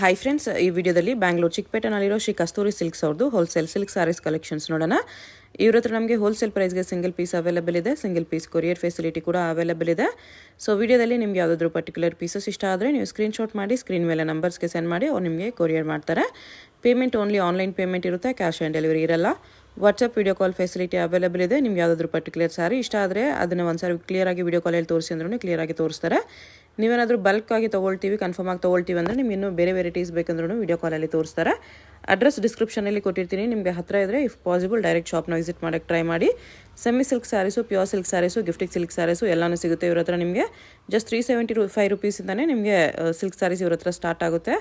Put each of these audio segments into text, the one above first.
Hi friends, ಈ ವಿಡಿಯೋದಲ್ಲಿ ಬ್ಯಾಂಗ್ಳೂರು ಚಿಕ್ಕಪೇಟೆನಲ್ಲಿರೋ ಶ್ರೀ ಕಸ್ತೂರಿ silks ಅವ್ರದ್ದು ಹೋಲ್ಸೇಲ್ ಸಿಲ್ಕ್ ಸಾರೀಸ್ ಕಲೆಕ್ಷನ್ಸ್ ನೋಡೋಣ. ಇವ್ರ ಹತ್ರ ನಮಗೆ ಹೋಲ್ಸೇಲ್ ಪ್ರೈಸ್ಗೆ ಸಿಂಗಲ್ ಪೀಸ್ ಅವೈಲೇಬಲ್ ಇದೆ, ಸಿಂಗಲ್ ಪೀಸ್ ಕೊರಿಯರ್ ಫೆಸಿಲಿಟಿ ಕೂಡ ಅವೈಲೇಬಲ್ ಇದೆ. ಸೊ ವಿಡಿಯೋದಲ್ಲಿ ನಿಮ್ಗೆ ಯಾವುದಾದ್ರೂ ಪರ್ಟಿಕ್ಯುಲರ್ ಪೀಸಸ್ ಇಷ್ಟ ಆದರೆ ನೀವು ಸ್ಕ್ರೀನ್ಶಾಟ್ ಮಾಡಿ ಸ್ಕ್ರೀನ್ ಮೇಲೆ ನಂಬರ್ಸ್ಗೆ ಸೆಂಡ್ ಮಾಡಿ ಅವ್ರು ನಿಮಗೆ ಕೊರಿಯರ್ ಮಾಡ್ತಾರೆ. ಪೇಮೆಂಟ್ ಓನ್ಲಿ ಆನ್ಲೈನ್ ಪೇಮೆಂಟ್ ಇರುತ್ತೆ, ಕ್ಯಾಶ್ ಆನ್ ಡೆಲಿವರಿ ಇರಲ್ಲ. WhatsApp video call facility available ಇದೆ. ನಿಮ್ಗೆ ಯಾವುದಾದ್ರೂ ಪರ್ಟಿಕ್ಯುಲರ್ ಸಾರಿ ಇಷ್ಟ ಆದರೆ ಅದನ್ನು ಒಂದ್ಸಾರಿ ಕ್ಲಿಯರಾಗಿ ವಿಡಿಯೋ ಕಾಲಲ್ಲಿ ತೋರಿಸಿ ಅಂದ್ರೂ ಕ್ಲಿಯರಾಗಿ ತೋರಿಸ್ತಾರೆ. ನೀವೇನಾದರೂ ಬಲ್ಕ್ ಆಗಿ ತೊಗೊಳ್ತೀವಿ, ಕನ್ಫರ್ಮ್ ಆಗಿ ತೊಗೊಳ್ತೀವಿ ಅಂದರೆ ನಿಮ್ಗೆ ಇನ್ನೂ ಬೇರೆ ವೆರೈಟೀಸ್ ಬೇಕಂದ್ರೂ ವಿಡಿಯೋ ಕಾಲಲ್ಲಿ ತೋರಿಸ್ತಾರೆ. ಅಡ್ರೆಸ್ ಡಿಸ್ಕ್ರಿಪ್ಷನಲ್ಲಿ ಕೊಟ್ಟಿರ್ತೀನಿ, ನಿಮಗೆ ಹತ್ತಿರ ಇದ್ದರೆ ಇಫ್ ಪಾಸಿಬಲ್ ಡೈರೆಕ್ಟ್ ಶಾಪ್ನ ವಿಸಿಟ್ ಮಾಡೋಕ್ಕೆ ಟ್ರೈ ಮಾಡಿ. Semi silk sarees, pure silk sarees, gifting silk sarees ಎಲ್ಲನೂ ಸಿಗುತ್ತೆ ಇವ್ರ ಹತ್ರ. ನಿಮಗೆ ಜಸ್ಟ್ 375 ರುಪೀಸಿಂದನೇ ನಿಮಗೆ ಸಿಲ್ಕ್ ಸ್ಯಾರೀಸ್ ಇವ್ರ ಹತ್ರ ಸ್ಟಾರ್ಟ್ ಆಗುತ್ತೆ.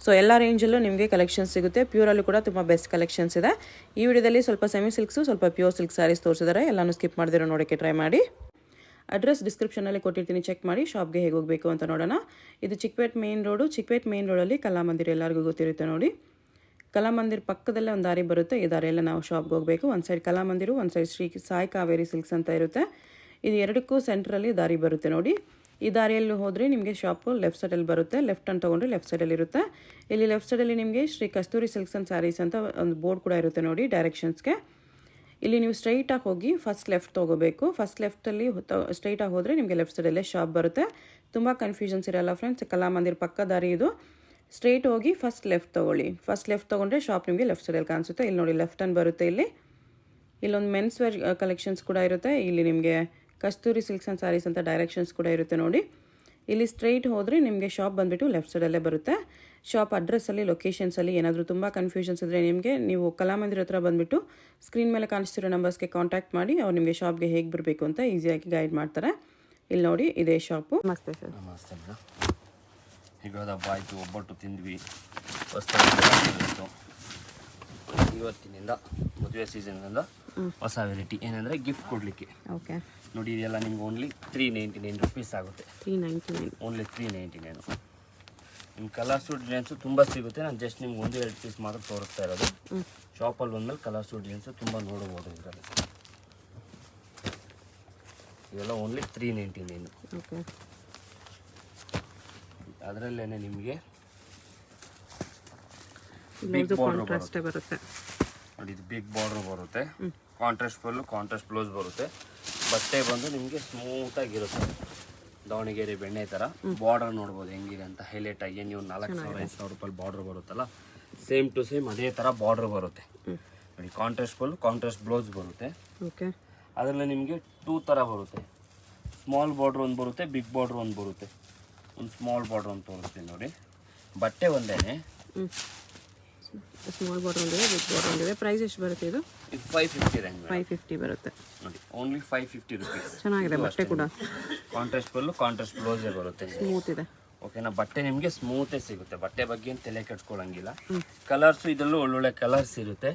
ಸೊ ಎಲ್ಲ ರೇಂಜಲ್ಲೂ ನಿಮಗೆ ಕಲೆಕ್ಷನ್ಸ್ ಸಿಗುತ್ತೆ. ಪ್ಯೂರಲ್ಲೂ ಕೂಡ ತುಂಬ ಬೆಸ್ಟ್ ಕಲೆಕ್ಷನ್ಸ್ ಇದೆ. ಈ ವಿಡಿಯೋದಲ್ಲಿ ಸ್ವಲ್ಪ ಸೆಮಿ ಸಿಲ್ಕ್ಸು, ಸ್ವಲ್ಪ ಪ್ಯೂರ್ ಸಿಲ್ಕ್ ಸ್ಯಾರೀಸ್ ತೋರಿಸಿದ್ದಾರೆ. ಎಲ್ಲನೂ ಸ್ಕಿಪ್ ಮಾಡಿದಿರೋ ನೋಡೋಕ್ಕೆ ಟ್ರೈ ಮಾಡಿ. ಅಡ್ರೆಸ್ ಡಿಸ್ಕ್ರಿಪ್ಷನಲ್ಲಿ ಕೊಟ್ಟಿರ್ತೀನಿ, ಚೆಕ್ ಮಾಡಿ. ಶಾಪ್ಗೆ ಹೇಗೆ ಹೋಗಬೇಕು ಅಂತ ನೋಡೋಣ. ಇದು Chickpet main road. Chickpet main ರೋಡಲ್ಲಿ ಕಲಾಮಂದಿರ ಎಲ್ಲರಿಗೂ ಗೊತ್ತಿರುತ್ತೆ ನೋಡಿ. ಕಲಾಮಂದಿರ ಪಕ್ಕದಲ್ಲೇ ಒಂದು ದಾರಿ ಬರುತ್ತೆ. ಈ ದಾರಿಯೆಲ್ಲ ನಾವು ಶಾಪ್ಗೆ ಹೋಗಬೇಕು. ಒಂದು ಸೈಡ್ ಕಲಾಮಂದಿರು, ಒಂದು ಸೈಡ್ ಶ್ರೀ ಸಾಯಿ ಕಾವೇರಿ ಸಿಲ್ಕ್ಸ್ ಅಂತ ಇರುತ್ತೆ. ಇದು ಎರಡಕ್ಕೂ ಸೆಂಟ್ರಲ್ಲಿ ದಾರಿ ಬರುತ್ತೆ ನೋಡಿ. ಈ ದಾರಿಯಲ್ಲಿ ಹೋದರೆ ನಿಮಗೆ ಶಾಪು ಲೆಫ್ಟ್ ಸೈಡಲ್ಲಿ ಬರುತ್ತೆ. ಲೆಫ್ಟ್ ಅಂತ ತೊಗೊಂಡ್ರೆ ಲೆಫ್ಟ್ ಸೈಡಲ್ಲಿ ಇರುತ್ತೆ. ಇಲ್ಲಿ ಲೆಫ್ಟ್ ಸೈಡಲ್ಲಿ ನಿಮಗೆ ಶ್ರೀ ಕಸ್ತೂರಿ ಸಿಲ್ಕ್ಸ್ ಆ್ಯಂಡ್ ಸ್ಯಾರೀಸ್ ಅಂತ ಒಂದು ಬೋರ್ಡ್ ಕೂಡ ಇರುತ್ತೆ ನೋಡಿ ಡೈರೆಕ್ಷನ್ಸ್ಗೆ. ಇಲ್ಲಿ ನೀವು ಸ್ಟ್ರೈಟಾಗಿ ಹೋಗಿ ಫಸ್ಟ್ ಲೆಫ್ಟ್ ತೊಗೋಬೇಕು. ಫಸ್ಟ್ ಲೆಫ್ಟಲ್ಲಿ ಸ್ಟ್ರೈಟಾಗಿ ಹೋದರೆ ನಿಮಗೆ ಲೆಫ್ಟ್ ಸೈಡಲ್ಲೇ ಶಾಪ್ ಬರುತ್ತೆ. ತುಂಬ ಕನ್ಫ್ಯೂಷನ್ಸ್ ಇರಲ್ಲ ಫ್ರೆಂಡ್ಸ್. ಕಲಾಮಂದಿರ ಪಕ್ಕ ದಾರಿ ಇದು. ಸ್ಟ್ರೈಟ್ ಹೋಗಿ ಫಸ್ಟ್ ಲೆಫ್ಟ್ ತೊಗೊಳ್ಳಿ. ಫಸ್ಟ್ ಲೆಫ್ಟ್ ತೊಗೊಂಡ್ರೆ ಶಾಪ್ ನಿಮಗೆ ಲೆಫ್ಟ್ ಸೈಡಲ್ಲಿ ಕಾಣಿಸುತ್ತೆ. ಇಲ್ಲಿ ನೋಡಿ ಲೆಫ್ಟ್ ಹ್ಯಾಂಡ್ ಬರುತ್ತೆ. ಇಲ್ಲೊಂದು ಮೆನ್ಸ್ ವೇರ್ ಕಲೆಕ್ಷನ್ಸ್ ಕೂಡ ಇರುತ್ತೆ. ಇಲ್ಲಿ ನಿಮಗೆ ಕಸ್ತೂರಿ ಸಿಲ್ಕ್ಸ್ ಆ್ಯಂಡ್ ಸ್ಯಾರೀಸ್ ಅಂತ ಡೈರೆಕ್ಷನ್ಸ್ ಕೂಡ ಇರುತ್ತೆ ನೋಡಿ. ಇಲ್ಲಿ ಸ್ಟ್ರೈಟ್ ಹೋದರೆ ನಿಮಗೆ ಶಾಪ್ ಬಂದುಬಿಟ್ಟು ಲೆಫ್ಟ್ ಸೈಡಲ್ಲೇ ಬರುತ್ತೆ. ಶಾಪ್ ಅಡ್ರೆಸ್ಸಲ್ಲಿ, ಲೊಕೇಶನ್ಸಲ್ಲಿ ಏನಾದರೂ ತುಂಬ ಕನ್ಫ್ಯೂಷನ್ಸ್ ಇದ್ದರೆ ನಿಮಗೆ ನೀವು ಕಲಾಮಂದಿರ ಹತ್ರ ಬಂದುಬಿಟ್ಟು ಸ್ಕ್ರೀನ್ ಮೇಲೆ ಕಾಣಿಸ್ತಿರೋ ನಂಬರ್ಸ್ಗೆ ಕಾಂಟ್ಯಾಕ್ಟ್ ಮಾಡಿ ಅವ್ರು ನಿಮಗೆ ಶಾಪ್ಗೆ ಹೇಗೆ ಬರಬೇಕು ಅಂತ ಈಸಿಯಾಗಿ ಗೈಡ್ ಮಾಡ್ತಾರೆ. ಇಲ್ಲಿ ನೋಡಿ, ಇದೇ ಶಾಪು. ನಮಸ್ತೆ ಸರ್. ನಮಸ್ತೆ ಮೇಡಮ್. ಈಗ ಹಬ್ಬ ಆಯಿತು, ಒಬ್ಬಟ್ಟು ತಿಂದ್ವಿ. ಹೊಸ್ತು ಇವತ್ತಿನಿಂದ ಮದುವೆ ಸೀಸನ್ನಿಂದ ಹೊಸ ವೆರೈಟಿ ಏನಂದರೆ ಗಿಫ್ಟ್ ಕೊಡಲಿಕ್ಕೆ. ಓಕೆ ನೋಡಿ, ಇದೆಲ್ಲ ನಿಮ್ಗೆ ಓನ್ಲಿ 399 ರುಪೀಸ್ ಆಗುತ್ತೆ. 399 ಓನ್ಲಿ 399. ನಿಮ್ಮ ಕಲರ್ಸು ಡಿಸೈನ್ಸು ತುಂಬ ಸಿಗುತ್ತೆ. ನಾನು ಜಸ್ಟ್ ನಿಮ್ಗೆ 1-2 ಪೀಸ್ ಮಾತ್ರ ತೋರಿಸ್ತಾ ಇರೋದು. ಶಾಪಲ್ಲಿ ಬಂದಮೇಲೆ ಕಲರ್ಸು ಡಿಸೈನ್ಸು ತುಂಬ ನೋಡ್ಬೋದು ಇದರಲ್ಲಿ. ಇವೆಲ್ಲ ಓನ್ಲಿ 399. ಓಕೆ. ಅದರಲ್ಲೇ ನಿಮಗೆ ಬಿಗ್ ಬಾರ್ಡರ್ ಬರುತ್ತೆ ನೋಡಿ. ಇದು ಬಿಗ್ ಬಾರ್ಡರ್ ಬರುತ್ತೆ. ಕಾಂಟ್ರಾಸ್ಟ್ ಪಲ್ಲು, ಕಾಂಟ್ರಾಸ್ಟ್ ಬ್ಲೌಸ್ ಬರುತ್ತೆ. ಬಟ್ಟೆ ಬಂದು ನಿಮಗೆ ಸ್ಮೂತಾಗಿರುತ್ತೆ. ದಾವಣಗೆರೆ ಬೆಣ್ಣೆ ಥರ ಬಾರ್ಡರ್ ನೋಡ್ಬೋದು ಹೆಂಗಿದೆ ಅಂತ ಹೈಲೈಟ್ ಆಗಿ. ನೀವು 4,000-5,000 ರೂಪಾಯಿ ಬಾರ್ಡರ್ ಬರುತ್ತಲ್ಲ, ಸೇಮ್ ಟು ಸೇಮ್ ಅದೇ ಥರ ಬಾರ್ಡರ್ ಬರುತ್ತೆ ನೋಡಿ. ಕಾಂಟ್ರಾಸ್ಟ್ ಪಲ್ಲು, ಕಾಂಟ್ರಾಸ್ಟ್ ಬ್ಲೌಸ್ ಬರುತ್ತೆ. ಓಕೆ. ಅದರಲ್ಲಿ ನಿಮಗೆ 2 ಥರ ಬರುತ್ತೆ. ಸ್ಮಾಲ್ ಬಾರ್ಡ್ರ್ ಒಂದು ಬರುತ್ತೆ, ಬಿಗ್ ಬಾರ್ಡ್ರ್ ಒಂದು ಬರುತ್ತೆ. ಒಂದು ಸ್ಮಾಲ್ ಬಾರ್ಡ್ರ್ ಒಂದು ತೋರಿಸ್ತೀನಿ ನೋಡಿ. ಬಟ್ಟೆ ಒಂದೇನೆ. ಸ್ಮಾಲ್ ಬಾರ್ಡರ್ ಒಂದಿದೆ, ಬಿಗ್ ಬಾರ್ಡರ್ ಒಂದಿದೆ. ಪ್ರೈಸ್ ಎಷ್ಟು ಬರುತ್ತೆ ಇದು? 550 ರೇಂಜ್. 550 ಬರುತ್ತೆ ನೋಡಿ. Only 550 rupees. ಚೆನ್ನಾಗಿದೆ ಬಟ್ಟೆ ಕೂಡ. ಕಾಂಟ್ರಾಸ್ಟ್ ಪಲ್ಲು, ಕಾಂಟ್ರಾಸ್ಟ್ ಬ್ಲೌಸೇ ಬರುತ್ತೆ. ಸ್ಮೂತ್ ಇದೆ. ಓಕೆನಾ. ಬಟ್ಟೆ ನಿಮಗೆ ಸ್ಮೂತೇ ಸಿಗುತ್ತೆ. ಬಟ್ಟೆ ಬಗ್ಗೆ ಏನು ತಲೆ ಕೆಡ್ಸ್ಕೊಳ್ಳೋಂಗಿಲ್ಲ. ಕಲರ್ಸು ಇದರಲ್ಲೂ ಒಳ್ಳೊಳ್ಳೆ ಕಲರ್ಸ್ ಇರುತ್ತೆ.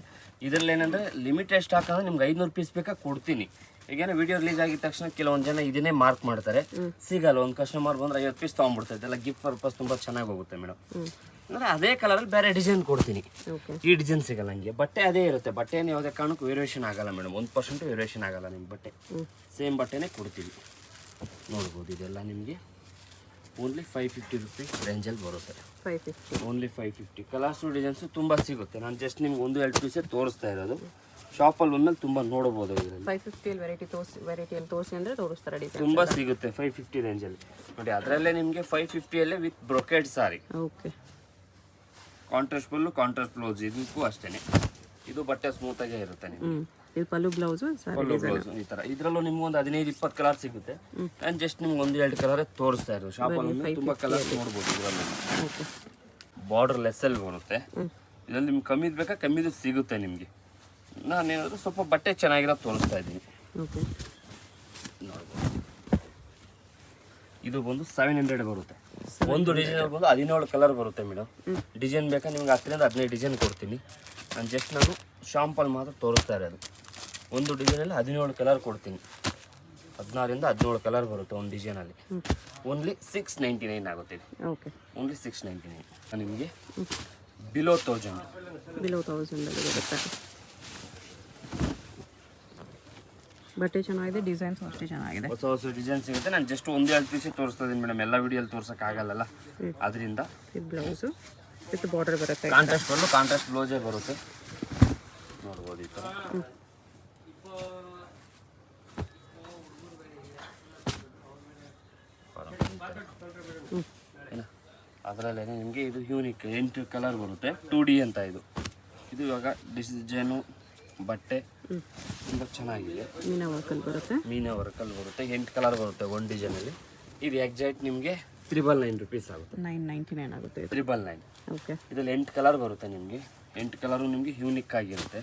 ಇದರಲ್ಲಿ ಏನಂದರೆ ಲಿಮಿಟೆಡ್ ಸ್ಟಾಕ್ ಅಂದರೆ ನಿಮ್ಗೆ 500 ಪೀಸ್ ಬೇಕಾ ಕೊಡ್ತೀನಿ. ಈಗೇನೋ ವಿಡಿಯೋ ರಿಲೀಸ್ ಆಗಿದ ತಕ್ಷಣ ಕೆಲವೊಂದು ಜನ ಇದನ್ನೇ ಮಾರ್ಕ್ ಮಾಡ್ತಾರೆ, ಸಿಗಲ್ಲ. ಒಂದು ಕಸ್ಟಮರ್ ಬಂದರೆ 50 ಪೀಸ್ ತೊಗೊಂಡ್ಬಿಡ್ತಾರೆ. ಇದೆಲ್ಲ ಗಿಫ್ಟ್ ಪರ್ಪಸ್ ತುಂಬ ಚೆನ್ನಾಗಿ ಹೋಗುತ್ತೆ ಮೇಡಮ್. ಅಂದರೆ ಅದೇ ಕಲರಲ್ಲಿ ಬೇರೆ ಡಿಸೈನ್ ಕೊಡ್ತೀನಿ. ಈ ಡಿಸೈನ್ ಸಿಗಲ್ಲ ನನಗೆ. ಬಟ್ಟೆ ಅದೇ ಇರುತ್ತೆ. ಬಟ್ಟೆನೇ ಯಾವುದೇ ಕಾರಣಕ್ಕೂ ವೇರಿಯೇಷನ್ ಆಗಲ್ಲ ಮೇಡಮ್. 1% ವೇರಿಯೇಷನ್ ಆಗಲ್ಲ ನಿಮ್ಮ ಬಟ್ಟೆ. ಸೇಮ್ ಬಟ್ಟೆನೇ ಕೊಡ್ತೀವಿ. ನೋಡ್ಬೋದು. ಇದೆಲ್ಲ ನಿಮಗೆ ಓನ್ಲಿ 550 ರುಪೀಸ್ ರೇಂಜಲ್ಲಿ ಬರುತ್ತೆ. 550 ಓನ್ಲಿ 550. ಕಲರ್ಸು ಡಿಸೈನ್ಸು ತುಂಬ ಸಿಗುತ್ತೆ. ನಾನು ಜಸ್ಟ್ ನಿಮ್ಗೆ 1-2 ಪೀಸೇ ತೋರಿಸ್ತಾ ಇರೋದು. ಶಾಪಲ್ಲಿ ಬಂದ್ಮೇಲೆ ತುಂಬ ನೋಡ್ಬೋದು. ಇದರಲ್ಲಿ 550 ವೆರೈಟಿಯಲ್ಲಿ ತೋರಿಸಿ ಅಂದರೆ ತೋರಿಸ್ತಾರೆ. ಡಿಸೈನ್ ತುಂಬ ಸಿಗುತ್ತೆ 550 ರೇಂಜಲ್ಲಿ ನೋಡಿ. ಅದರಲ್ಲೇ ನಿಮಗೆ 550ಯಲ್ಲೇ with brocade sari. Okay. Contrast pallu, contrast blouse. ಇದಕ್ಕೂ ಅಷ್ಟೇ. ಇದು ಬಟ್ಟೆ ಸ್ಮೂತಾಗೇ ಇರುತ್ತೆ ನಿಮಗೆ. ಇದು ಪಲ್ಲು ಬ್ಲೌಸು, ಪಲ್ಲು ಬ್ಲೌಸ್ ಈ ಥರ. ಇದರಲ್ಲೂ ನಿಮ್ಗೆ ಒಂದು 15-20 ಕಲರ್ ಸಿಗುತ್ತೆ. ನಾನು ಜಸ್ಟ್ ನಿಮ್ಗೆ 1-2 ಕಲರೇ ತೋರಿಸ್ತಾ ಇರೋದು. ಶಾಪಲ್ಲಿ ತುಂಬ ಕಲರ್ಸ್ ನೋಡ್ಬೋದು. ಇದರಲ್ಲಿ ಬಾರ್ಡರ್ ಲೆಸ್ಸಲ್ಲಿ ಬರುತ್ತೆ. ಇದರಲ್ಲಿ ನಿಮ್ಗೆ ಕಮ್ಮಿದು ಬೇಕಾ, ಕಮ್ಮಿದು ಸಿಗುತ್ತೆ ನಿಮಗೆ. ನಾನೇನಾದರೂ ಸ್ವಲ್ಪ ಬಟ್ಟೆ ಚೆನ್ನಾಗಿರೋದು ತೋರಿಸ್ತಾ ಇದ್ದೀನಿ. ಓಕೆ. ನೋಡ್ಬೋದು. ಇದು ಬಂದು 700 ಬರುತ್ತೆ. ಒಂದು ಡಿಸೈನ್ ಬಂದು 17 ಕಲರ್ ಬರುತ್ತೆ ಮೇಡಮ್. ಡಿಸೈನ್ ಬೇಕಾ ನಿಮ್ಗೆ 10-15 ಡಿಸೈನ್ ಕೊಡ್ತೀನಿ. ನಾನು ಶಾಂಪಲ್ ಮಾತ್ರ ತೋರಿಸ್ತಾ ಇರೋದು. ಒಂದು ಡಿಸೈನಲ್ಲಿ 17 ಕಲರ್ ಕೊಡ್ತೀನಿ. 16-17 ಕಲರ್ ಬರುತ್ತೆ ಒಂದು ಡಿಸೈನಲ್ಲಿ. ಓನ್ಲಿ 699 ಆಗುತ್ತೆ. ಓಕೆ. ಓನ್ಲಿ 699. ನಿಮಗೆ ಬಿಲೋ 1000 ಬರುತ್ತೆ. ಬಟ್ಟೆ ಚೆನ್ನಾಗಿದೆ, ಡಿಸೈನ್ಸ್ ಅಷ್ಟೇ ಚೆನ್ನಾಗಿದೆ. ಹೊಸ ಹೊಸ ಡಿಸೈನ್ ಸಿಗುತ್ತೆ. ನಾನು ಜಸ್ಟ್ 1-2 ಪೀಸೇ ತೋರಿಸ್ತಾ ಇದ್ದೀನಿ ಮೇಡಮ್. ಎಲ್ಲ ವಿಡಿಯೋಲ್ಲಿ ತೋರ್ಸೋಕ್ಕಾಗಲ್ಲ ಅದರಿಂದ. ಬ್ಲೌಸು ವಿತ್ ಬಾರ್ಡರ್ ಬರುತ್ತೆ. ಕಾಂಟ್ರಾಸ್ಟ್ ಬಂದು ಕಾಂಟ್ರಾಸ್ಟ್ ಬ್ಲೌಸೇ ಬರುತ್ತೆ ನೋಡ್ಬೋದು ಈ ಥರ. ಅದರಲ್ಲೇ ನಿಮಗೆ ಇದು ಯೂನಿಕ್ 8 ಕಲರ್ ಬರುತ್ತೆ. 2D ಅಂತ ಇದು ಇವಾಗ ಡಿಸೈನು ಬಟ್ಟೆ ತುಂಬ ಚೆನ್ನಾಗಿದೆ. ಮೀನಾ ವರ್ಕಲ್ಲಿ ಬರುತ್ತೆ. 8 ಕಲರ್ ಬರುತ್ತೆ ಒಂದು ಡಿಸೈನಲ್ಲಿ. ಇದು ಎಕ್ಸಾಕ್ಟ್ ನಿಮಗೆ 999 rupees ಆಗುತ್ತೆ. 999 ಆಗುತ್ತೆ. 999. ಓಕೆ. ಇದರಲ್ಲಿ 8 ಕಲರ್ ಬರುತ್ತೆ ನಿಮಗೆ. 8 ಕಲರು ನಿಮಗೆ ಯೂನಿಕ್ ಆಗಿರುತ್ತೆ.